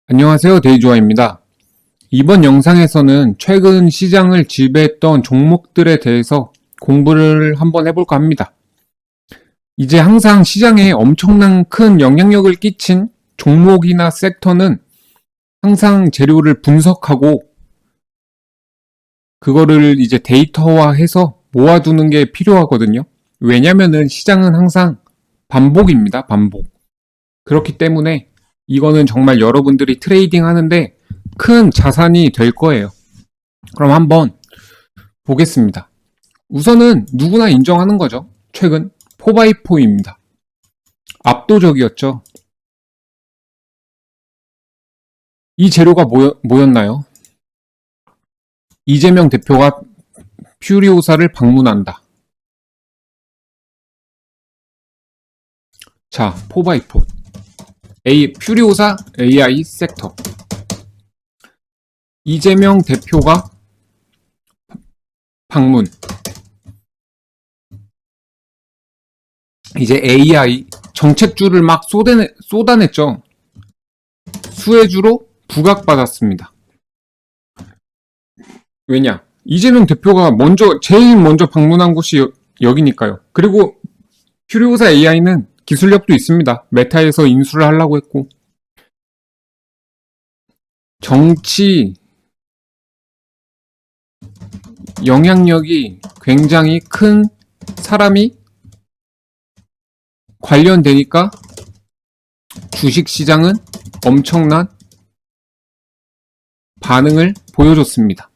안녕하세요. 데이조아입니다. 이번 영상에서는 최근 시장을 지배했던 종목들에 대해서 공부를 한번 해볼까 합니다. 이제 항상 시장에 엄청난 큰 영향력을 끼친 종목이나 섹터는 항상 재료를 분석하고 그거를 이제 데이터화해서 모아두는 게 필요하거든요. 왜냐면은 시장은 항상 반복입니다. 반복. 그렇기 때문에 이거는 정말 여러분들이 트레이딩 하는데 큰 자산이 될 거예요. 그럼 한번 보겠습니다. 우선은 누구나 인정하는 거죠. 최근 4x4입니다. 압도적이었죠. 이 재료가 뭐였나요? 이재명 대표가 퓨리오사를 방문한다. 자, 4x4. 퓨리오사 AI 섹터. 이재명 대표가 방문. 이제 AI 정책주를 막 쏟아냈죠. 수혜주로 부각받았습니다. 왜냐? 이재명 대표가 제일 먼저 방문한 곳이 여기니까요. 그리고 퓨리오사 AI는 기술력도 있습니다. 메타에서 인수를 하려고 했고. 정치 영향력이 굉장히 큰 사람이 관련되니까 주식시장은 엄청난 반응을 보여줬습니다.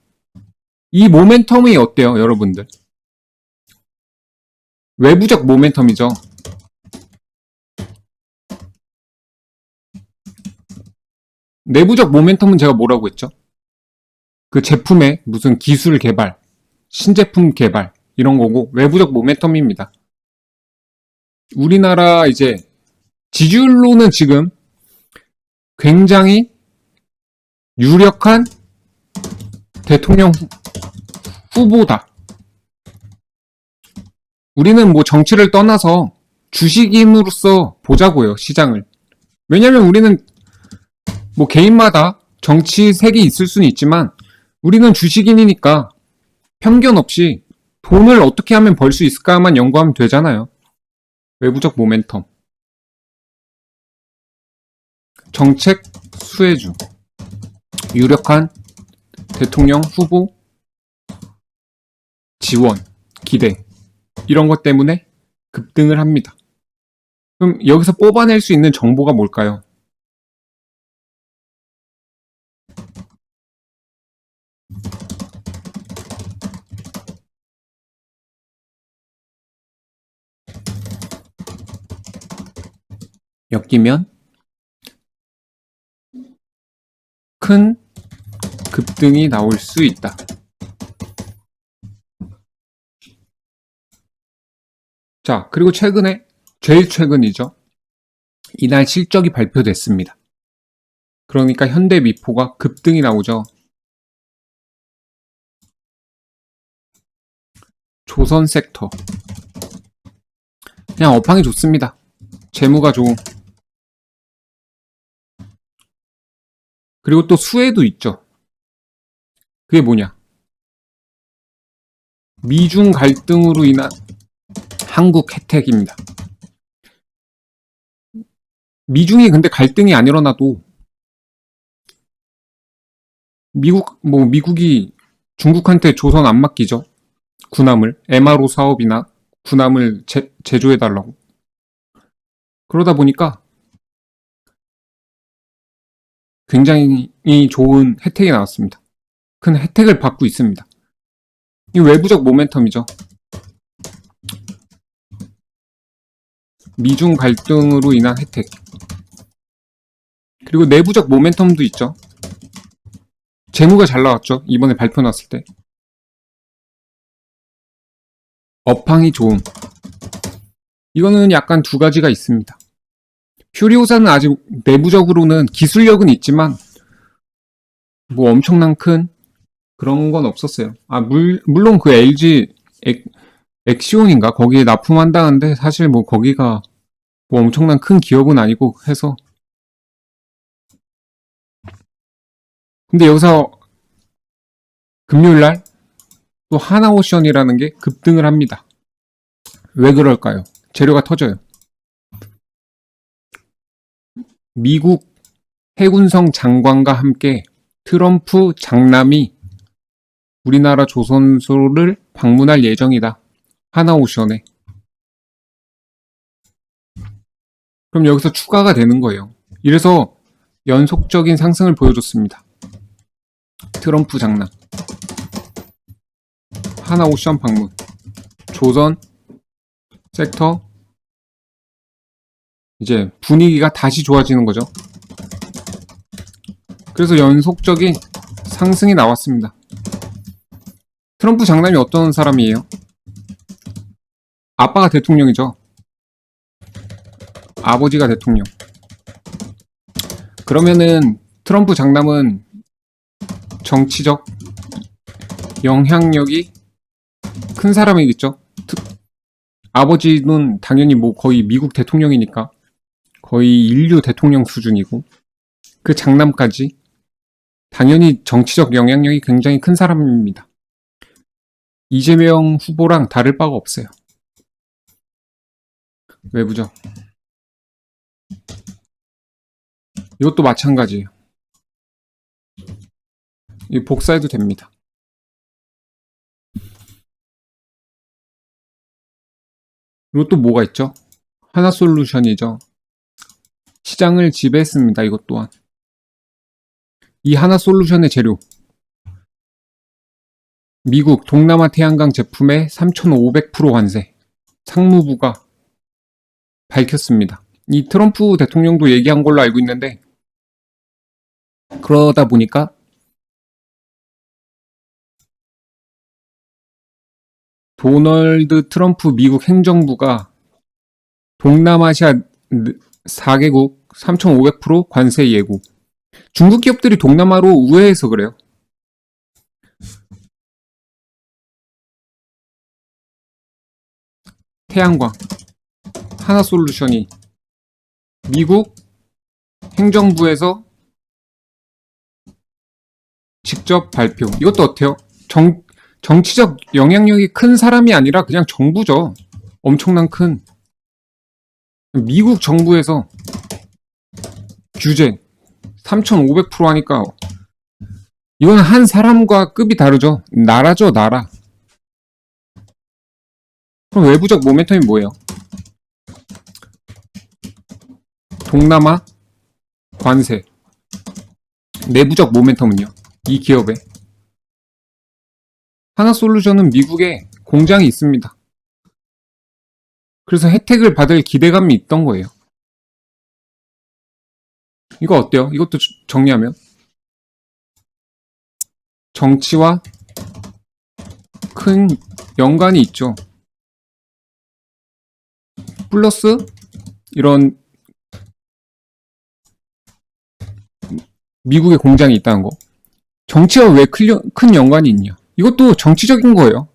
이 모멘텀이 어때요, 여러분들? 외부적 모멘텀이죠. 내부적 모멘텀은 제가 뭐라고 했죠? 그 제품의 무슨 기술 개발, 신제품 개발 이런 거고 외부적 모멘텀입니다. 우리나라 이제 지지율로는 지금 굉장히 유력한 대통령 후보다. 우리는 뭐 정치를 떠나서 주식인으로서 보자고요, 시장을. 왜냐면 우리는 뭐 개인마다 정치색이 있을 수는 있지만 우리는 주식인이니까 편견 없이 돈을 어떻게 하면 벌 수 있을까만 연구하면 되잖아요. 외부적 모멘텀. 정책 수혜주. 유력한 대통령 후보 지원, 기대. 이런 것 때문에 급등을 합니다. 그럼 여기서 뽑아낼 수 있는 정보가 뭘까요? 엮이면 큰 급등이 나올 수 있다. 자, 그리고 제일 최근이죠. 이날 실적이 발표됐습니다. 그러니까 현대미포가 급등이 나오죠. 조선 섹터. 그냥 업황이 좋습니다. 재무가 좋은. 그리고 또 수혜도 있죠. 그게 뭐냐? 미중 갈등으로 인한 한국 혜택입니다. 미중이 근데 갈등이 안 일어나도 미국이 중국한테 조선 안 맡기죠. 군함을, MRO 사업이나 군함을 제조해달라고. 그러다 보니까 굉장히 좋은 혜택이 나왔습니다. 큰 혜택을 받고 있습니다. 이 외부적 모멘텀이죠. 미중 갈등으로 인한 혜택. 그리고 내부적 모멘텀도 있죠. 재무가 잘 나왔죠. 이번에 발표 났을 때. 업황이 좋음. 이거는 약간 두 가지가 있습니다. 퓨리오사는 아직 내부적으로는 기술력은 있지만 뭐 엄청난 큰 그런 건 없었어요. 물론 그 LG 엑시온인가 거기에 납품한다는데 사실 뭐 거기가 뭐 엄청난 큰 기업은 아니고 해서 근데 여기서 금요일날 또 하나오션이라는 게 급등을 합니다. 왜 그럴까요? 재료가 터져요. 미국 해군성 장관과 함께 트럼프 장남이 우리나라 조선소를 방문할 예정이다. 하나오션에. 그럼 여기서 추가가 되는 거예요. 이래서 연속적인 상승을 보여줬습니다. 트럼프 장남. 하나오션 방문. 조선 섹터. 이제 분위기가 다시 좋아지는 거죠. 그래서 연속적인 상승이 나왔습니다. 트럼프 장남이 어떤 사람이에요? 아빠가 대통령이죠. 아버지가 대통령. 그러면은 트럼프 장남은 정치적 영향력이 큰 사람이겠죠. 아버지는 당연히 뭐 거의 미국 대통령이니까 거의 인류 대통령 수준이고, 그 장남까지 당연히 정치적 영향력이 굉장히 큰 사람입니다. 이재명 후보랑 다를 바가 없어요. 외부죠. 이것도 마찬가지예요. 이 복사해도 됩니다. 그리고 또 뭐가 있죠? 하나솔루션이죠. 시장을 지배했습니다. 이것 또한. 이 하나솔루션의 재료. 미국 동남아 태양광 제품에 3,500% 관세. 상무부가 밝혔습니다. 이 트럼프 대통령도 얘기한 걸로 알고 있는데, 그러다 보니까 도널드 트럼프 미국 행정부가 동남아시아 4개국 3,500% 관세 예고. 중국 기업들이 동남아로 우회해서 그래요. 태양광 하나솔루션이 미국 행정부에서 직접 발표. 이것도 어때요? 정치적 영향력이 큰 사람이 아니라 그냥 정부죠. 엄청난 큰. 미국 정부에서 규제 3,500% 하니까 이건 한 사람과 급이 다르죠. 나라죠, 나라. 그럼 외부적 모멘텀이 뭐예요? 동남아 관세. 내부적 모멘텀은요? 이 기업에 하나솔루션은 미국에 공장이 있습니다. 그래서 혜택을 받을 기대감이 있던 거예요. 이거 어때요? 이것도 정리하면 정치와 큰 연관이 있죠. 플러스 이런 미국에 공장이 있다는 거. 정치와 왜 큰 연관이 있냐? 이것도 정치적인 거예요.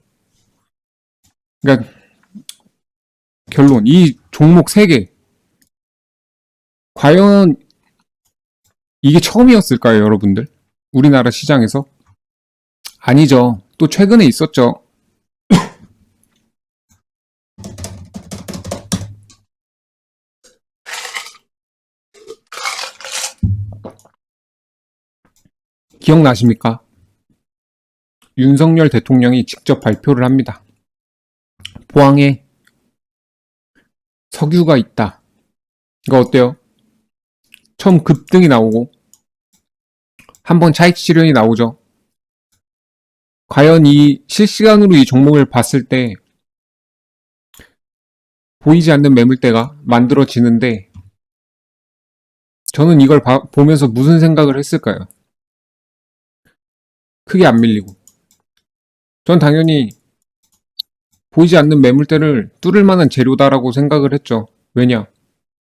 그러니까 결론, 이 종목 3개 과연 이게 처음이었을까요, 여러분들? 우리나라 시장에서? 아니죠. 또 최근에 있었죠. 기억나십니까? 윤석열 대통령이 직접 발표를 합니다. 포항에 석유가 있다. 이거 어때요? 처음 급등이 나오고 한번 차익 실현이 나오죠. 과연 이 실시간으로 이 종목을 봤을 때 보이지 않는 매물대가 만들어지는데, 저는 이걸 보면서 무슨 생각을 했을까요? 크게 안 밀리고. 전 당연히 보이지 않는 매물대를 뚫을 만한 재료다라고 생각을 했죠. 왜냐?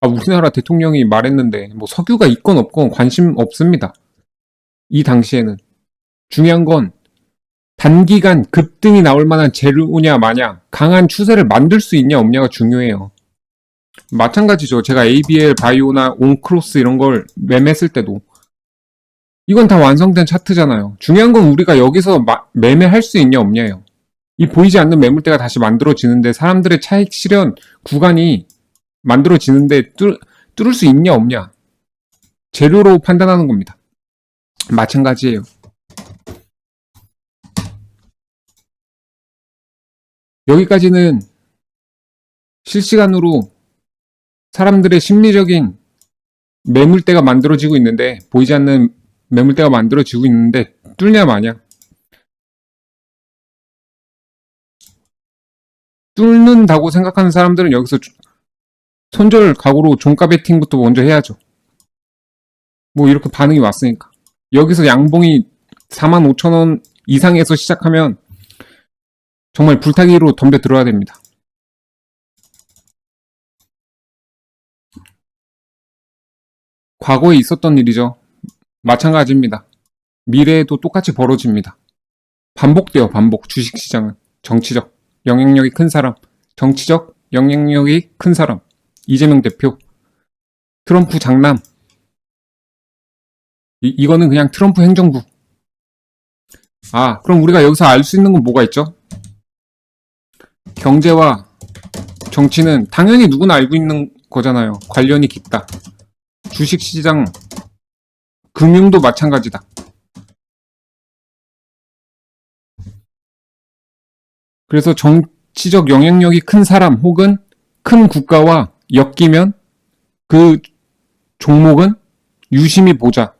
우리나라 대통령이 말했는데 뭐 석유가 있건 없건 관심 없습니다. 이 당시에는. 중요한 건 단기간 급등이 나올 만한 재료냐 마냐, 강한 추세를 만들 수 있냐 없냐가 중요해요. 마찬가지죠. 제가 ABL, 바이오나 온크로스 이런 걸 매매했을 때도 이건 다 완성된 차트잖아요. 중요한 건 우리가 여기서 매매할 수 있냐 없냐예요. 이 보이지 않는 매물대가 다시 만들어지는데 사람들의 차익 실현 구간이 만들어지는데 뚫을 수 있냐 없냐. 재료로 판단하는 겁니다. 마찬가지예요. 여기까지는 실시간으로 사람들의 심리적인 매물대가 만들어지고 있는데, 보이지 않는 매물대가 만들어지고 있는데 뚫냐 마냐. 뚫는다고 생각하는 사람들은 여기서 손절 각오로 종가 베팅부터 먼저 해야죠. 뭐 이렇게 반응이 왔으니까. 여기서 양봉이 45,000원 이상에서 시작하면 정말 불타기로 덤벼 들어야 됩니다. 과거에 있었던 일이죠. 마찬가지입니다. 미래에도 똑같이 벌어집니다. 반복돼요, 반복. 주식시장은. 정치적 영향력이 큰 사람, 정치적 영향력이 큰 사람, 이재명 대표, 트럼프 장남, 이거는 그냥 트럼프 행정부. 그럼 우리가 여기서 알 수 있는 건 뭐가 있죠? 경제와 정치는 당연히 누구나 알고 있는 거잖아요. 관련이 깊다. 주식시장, 금융도 마찬가지다. 그래서 정치적 영향력이 큰 사람 혹은 큰 국가와 엮이면 그 종목은 유심히 보자.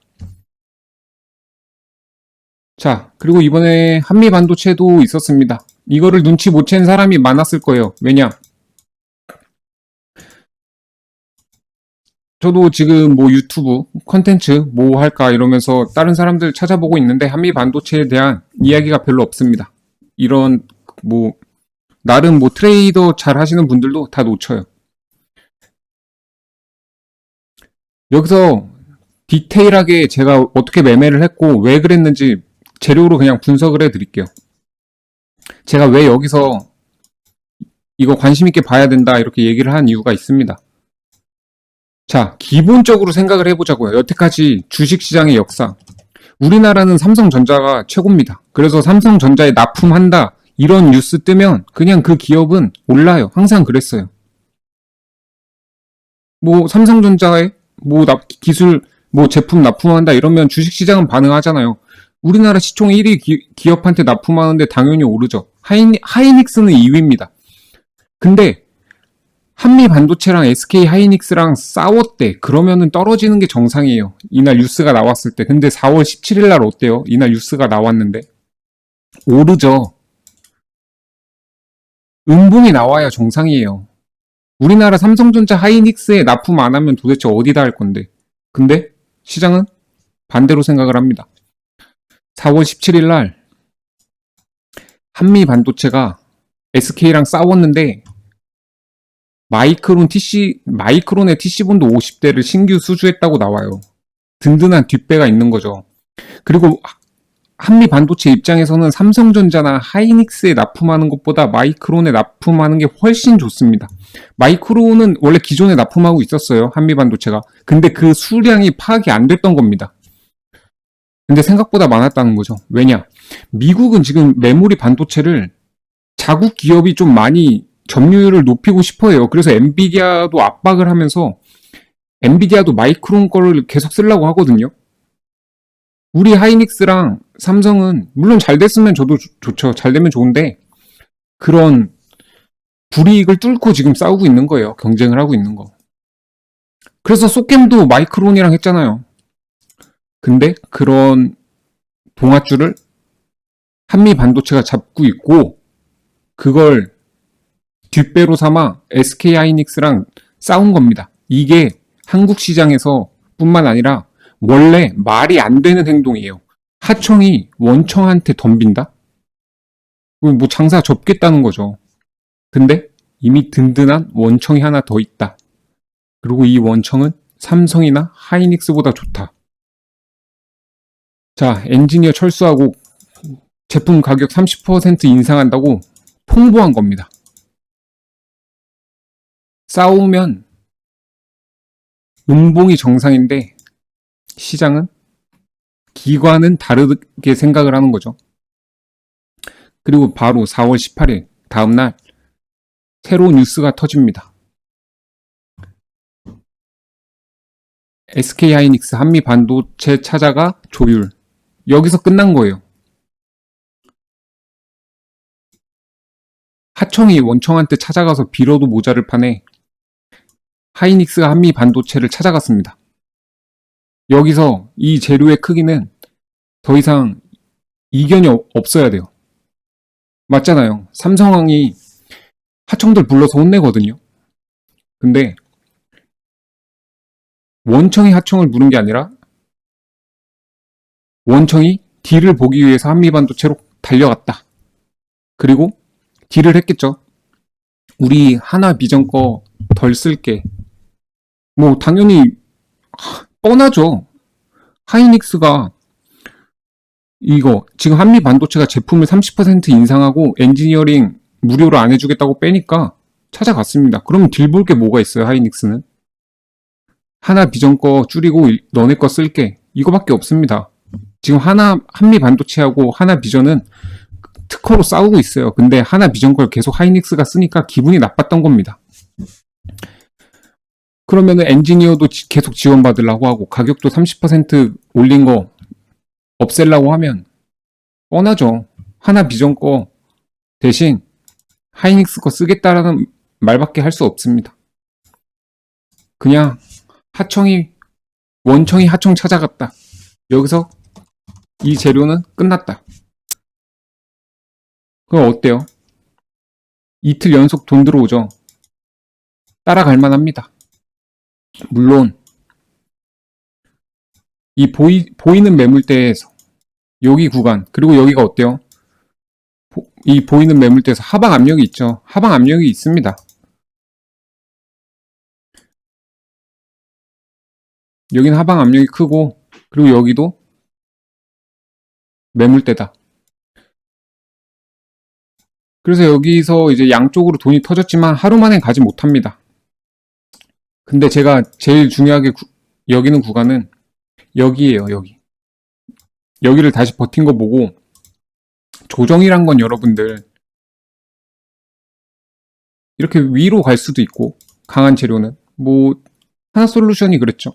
자, 그리고 이번에 한미 반도체도 있었습니다. 이거를 눈치 못 챈 사람이 많았을 거예요. 왜냐? 저도 지금 뭐 유튜브 컨텐츠 뭐 할까 이러면서 다른 사람들 찾아보고 있는데 한미 반도체에 대한 이야기가 별로 없습니다. 이런 뭐 나름 뭐 트레이더 잘 하시는 분들도 다 놓쳐요. 여기서 디테일하게 제가 어떻게 매매를 했고 왜 그랬는지 재료로 그냥 분석을 해드릴게요. 제가 왜 여기서 이거 관심 있게 봐야 된다 이렇게 얘기를 한 이유가 있습니다. 자, 기본적으로 생각을 해보자고요. 여태까지 주식시장의 역사. 우리나라는 삼성전자가 최고입니다. 그래서 삼성전자에 납품한다 이런 뉴스 뜨면 그냥 그 기업은 올라요. 항상 그랬어요. 뭐 삼성전자에 뭐 기술 뭐 제품 납품한다 이러면 주식시장은 반응하잖아요. 우리나라 시총 1위 기업한테 납품하는데 당연히 오르죠. 하이닉스는 2위입니다. 근데 한미 반도체랑 SK 하이닉스랑 싸웠대. 그러면은 떨어지는 게 정상이에요. 이날 뉴스가 나왔을 때. 근데 4월 17일 날 어때요? 이날 뉴스가 나왔는데. 오르죠. 음봉이 나와야 정상이에요. 우리나라 삼성전자 하이닉스에 납품 안 하면 도대체 어디다 할 건데. 근데 시장은 반대로 생각을 합니다. 4월 17일 날 한미 반도체가 SK랑 싸웠는데 마이크론의 TC본도 50대를 신규 수주했다고 나와요. 든든한 뒷배가 있는 거죠. 그리고 한미 반도체 입장에서는 삼성전자나 하이닉스에 납품하는 것보다 마이크론에 납품하는 게 훨씬 좋습니다. 마이크론은 원래 기존에 납품하고 있었어요. 한미 반도체가. 근데 그 수량이 파악이 안 됐던 겁니다. 근데 생각보다 많았다는 거죠. 왜냐? 미국은 지금 메모리 반도체를 자국 기업이 좀 많이 점유율을 높이고 싶어 해요. 그래서 엔비디아도 압박을 하면서 엔비디아도 마이크론 거를 계속 쓰려고 하거든요. 우리 하이닉스랑 삼성은 물론 잘 됐으면 저도 좋죠. 잘 되면 좋은데 그런 불이익을 뚫고 지금 싸우고 있는 거예요. 경쟁을 하고 있는 거. 그래서 소겜도 마이크론이랑 했잖아요. 근데 그런 동아줄을 한미 반도체가 잡고 있고 그걸 뒷배로 삼아 SK 하이닉스랑 싸운 겁니다. 이게 한국 시장에서 뿐만 아니라 원래 말이 안 되는 행동이에요. 하청이 원청한테 덤빈다? 뭐 장사 접겠다는 거죠. 근데 이미 든든한 원청이 하나 더 있다. 그리고 이 원청은 삼성이나 하이닉스보다 좋다. 자, 엔지니어 철수하고 제품 가격 30% 인상한다고 통보한 겁니다. 싸우면 음봉이 정상인데 시장은 기관은 다르게 생각을 하는 거죠. 그리고 바로 4월 18일 다음날 새로운 뉴스가 터집니다. SK하이닉스 한미 반도체 찾아가 조율. 여기서 끝난 거예요. 하청이 원청한테 찾아가서 빌어도 모자를 판에 하이닉스가 한미 반도체를 찾아갔습니다. 여기서 이 재료의 크기는 더 이상 이견이 없어야 돼요. 맞잖아요. 삼성이 하청들 불러서 혼내거든요. 근데 원청이 하청을 부른 게 아니라 원청이 딜을 보기 위해서 한미반도체로 달려갔다. 그리고 딜을 했겠죠. 우리 하나 비전 거 덜 쓸게. 뭐 당연히 뻔하죠. 하이닉스가 이거 지금 한미반도체가 제품을 30% 인상하고 엔지니어링 무료로 안 해주겠다고 빼니까 찾아갔습니다. 그럼 딜 볼 게 뭐가 있어요, 하이닉스는? 하나 비전 거 줄이고 너네 거 쓸게. 이거밖에 없습니다. 지금 한미 반도체하고 하나 비전은 특허로 싸우고 있어요. 근데 하나 비전 걸 계속 하이닉스가 쓰니까 기분이 나빴던 겁니다. 그러면은 엔지니어도 계속 지원받으려고 하고 가격도 30% 올린 거 없애려고 하면 뻔하죠. 하나 비전 거 대신 하이닉스 거 쓰겠다라는 말밖에 할 수 없습니다. 그냥 원청이 하청 찾아갔다. 여기서 이 재료는 끝났다. 그럼 어때요? 이틀 연속 돈 들어오죠? 따라갈 만합니다. 물론 이 보이는 매물대에서 여기 구간 그리고 여기가 어때요? 이 보이는 매물대에서 하방 압력이 있죠. 하방 압력이 있습니다. 여기는 하방 압력이 크고 그리고 여기도 매물대다. 그래서 여기서 이제 양쪽으로 돈이 터졌지만 하루 만에 가지 못합니다. 근데 제가 제일 중요하게 여기는 구간은 여기에요. 여기를 다시 버틴 거 보고 조정이란 건 여러분들 이렇게 위로 갈 수도 있고 강한 재료는 뭐 하나솔루션이 그랬죠.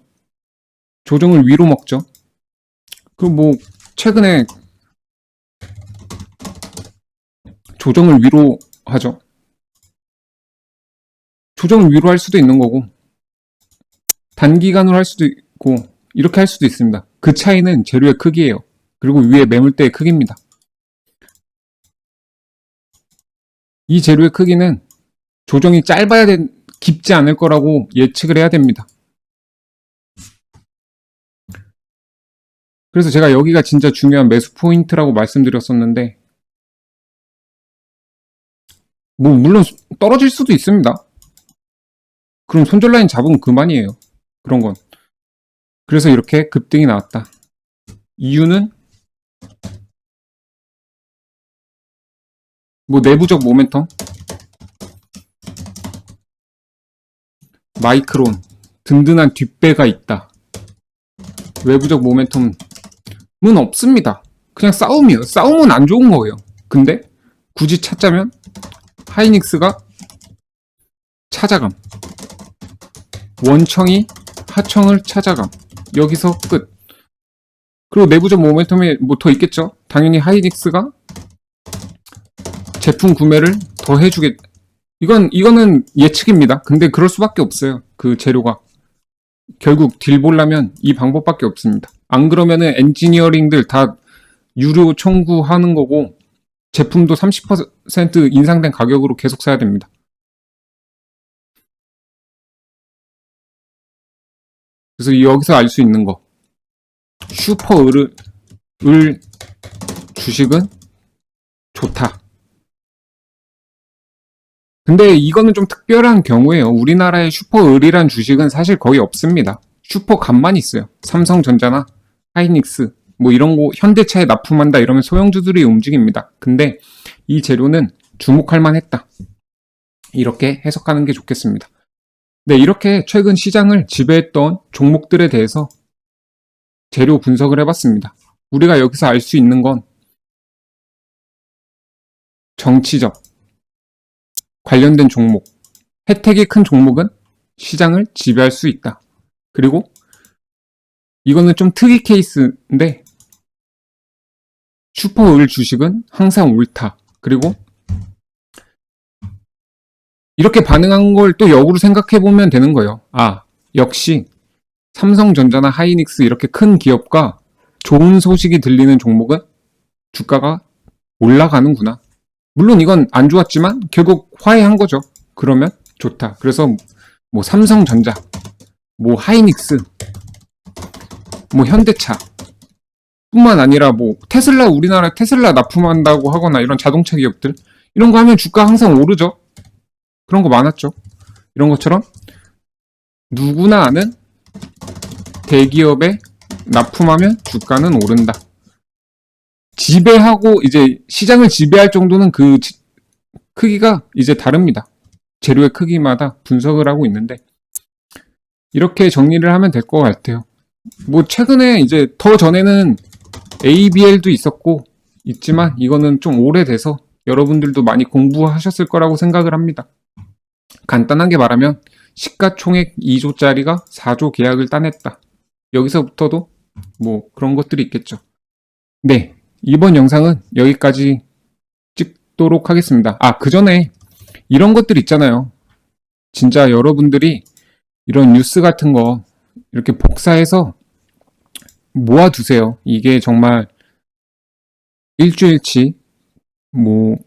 조정을 위로 먹죠. 그럼 뭐 최근에 조정을 위로 하죠. 조정을 위로 할 수도 있는 거고 단기간으로 할 수도 있고 이렇게 할 수도 있습니다. 그 차이는 재료의 크기예요. 그리고 위에 매물대의 크기입니다. 이 재료의 크기는 조정이 깊지 않을 거라고 예측을 해야 됩니다. 그래서 제가 여기가 진짜 중요한 매수 포인트라고 말씀드렸었는데 뭐 물론 떨어질 수도 있습니다. 그럼 손절 라인 잡으면 그만이에요. 그런 건. 그래서 이렇게 급등이 나왔다. 이유는 뭐 내부적 모멘텀, 마이크론, 든든한 뒷배가 있다. 외부적 모멘텀은 없습니다. 그냥 싸움이에요. 싸움은 안 좋은 거예요. 근데 굳이 찾자면 하이닉스가 찾아감. 원청이 하청을 찾아감. 여기서 끝. 그리고 내부적 모멘텀이 뭐 더 있겠죠? 당연히 하이닉스가 제품 구매를 더 해주겠. 이거는 예측입니다. 근데 그럴 수밖에 없어요. 그 재료가. 결국 딜 보려면 이 방법밖에 없습니다. 안 그러면은 엔지니어링들 다 유료 청구하는 거고 제품도 30% 인상된 가격으로 계속 사야 됩니다. 그래서 여기서 알 수 있는 거. 슈퍼을 주식은 좋다. 근데 이거는 좀 특별한 경우예요. 우리나라의 슈퍼을이란 주식은 사실 거의 없습니다. 슈퍼갑만 있어요. 삼성전자나 하이닉스 뭐 이런 거 현대차에 납품한다 이러면 소형주들이 움직입니다. 근데 이 재료는 주목할 만했다. 이렇게 해석하는 게 좋겠습니다. 네, 이렇게 최근 시장을 지배했던 종목들에 대해서 재료 분석을 해봤습니다. 우리가 여기서 알 수 있는 건 정치적, 관련된 종목, 혜택이 큰 종목은 시장을 지배할 수 있다. 그리고 이거는 좀 특이 케이스인데 슈퍼오일 주식은 항상 옳다. 그리고 이렇게 반응한 걸 또 역으로 생각해 보면 되는 거예요. 아, 역시 삼성전자나 하이닉스 이렇게 큰 기업과 좋은 소식이 들리는 종목은 주가가 올라가는구나. 물론 이건 안 좋았지만 결국 화해한 거죠. 그러면 좋다. 그래서 뭐 삼성전자, 뭐 하이닉스, 뭐 현대차 뿐만 아니라 뭐 테슬라, 우리나라 테슬라 납품한다고 하거나 이런 자동차 기업들 이런 거 하면 주가 항상 오르죠. 그런 거 많았죠. 이런 것처럼 누구나 아는 대기업에 납품하면 주가는 오른다. 지배하고 이제 시장을 지배할 정도는 그 크기가 이제 다릅니다. 재료의 크기마다 분석을 하고 있는데 이렇게 정리를 하면 될 것 같아요. 뭐 최근에 이제 더 전에는 ABL도 있었고 있지만 이거는 좀 오래돼서 여러분들도 많이 공부하셨을 거라고 생각을 합니다. 간단하게 말하면 시가총액 2조짜리가 4조 계약을 따냈다. 여기서부터도 뭐 그런 것들이 있겠죠. 네, 이번 영상은 여기까지 찍도록 하겠습니다. 아, 그 전에 이런 것들 있잖아요. 진짜 여러분들이 이런 뉴스 같은 거 이렇게 복사해서 모아두세요. 이게 정말 일주일치, 뭐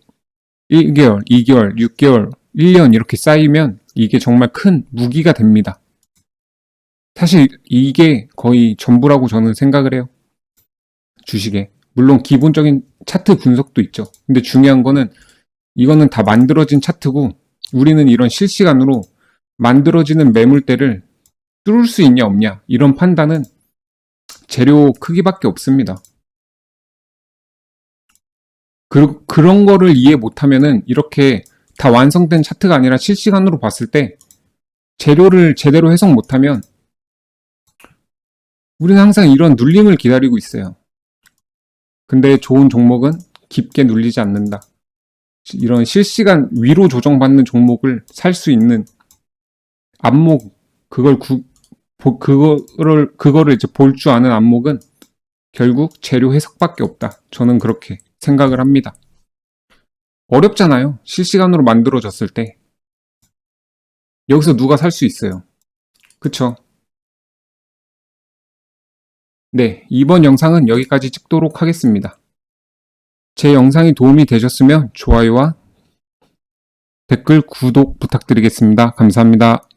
1개월, 2개월, 6개월, 1년 이렇게 쌓이면 이게 정말 큰 무기가 됩니다. 사실 이게 거의 전부라고 저는 생각을 해요. 주식에. 물론 기본적인 차트 분석도 있죠. 근데 중요한 거는 이거는 다 만들어진 차트고 우리는 이런 실시간으로 만들어지는 매물대를 뚫을 수 있냐 없냐 이런 판단은 재료 크기밖에 없습니다. 그런 거를 이해 못하면은 이렇게 다 완성된 차트가 아니라 실시간으로 봤을 때 재료를 제대로 해석 못하면 우리는 항상 이런 눌림을 기다리고 있어요. 근데 좋은 종목은 깊게 눌리지 않는다. 이런 실시간 위로 조정받는 종목을 살 수 있는 안목, 그거를 이제 볼 줄 아는 안목은 결국 재료 해석밖에 없다. 저는 그렇게 생각을 합니다. 어렵잖아요. 실시간으로 만들어졌을 때. 여기서 누가 살 수 있어요. 그쵸? 네, 이번 영상은 여기까지 찍도록 하겠습니다. 제 영상이 도움이 되셨으면 좋아요와 댓글, 구독 부탁드리겠습니다. 감사합니다.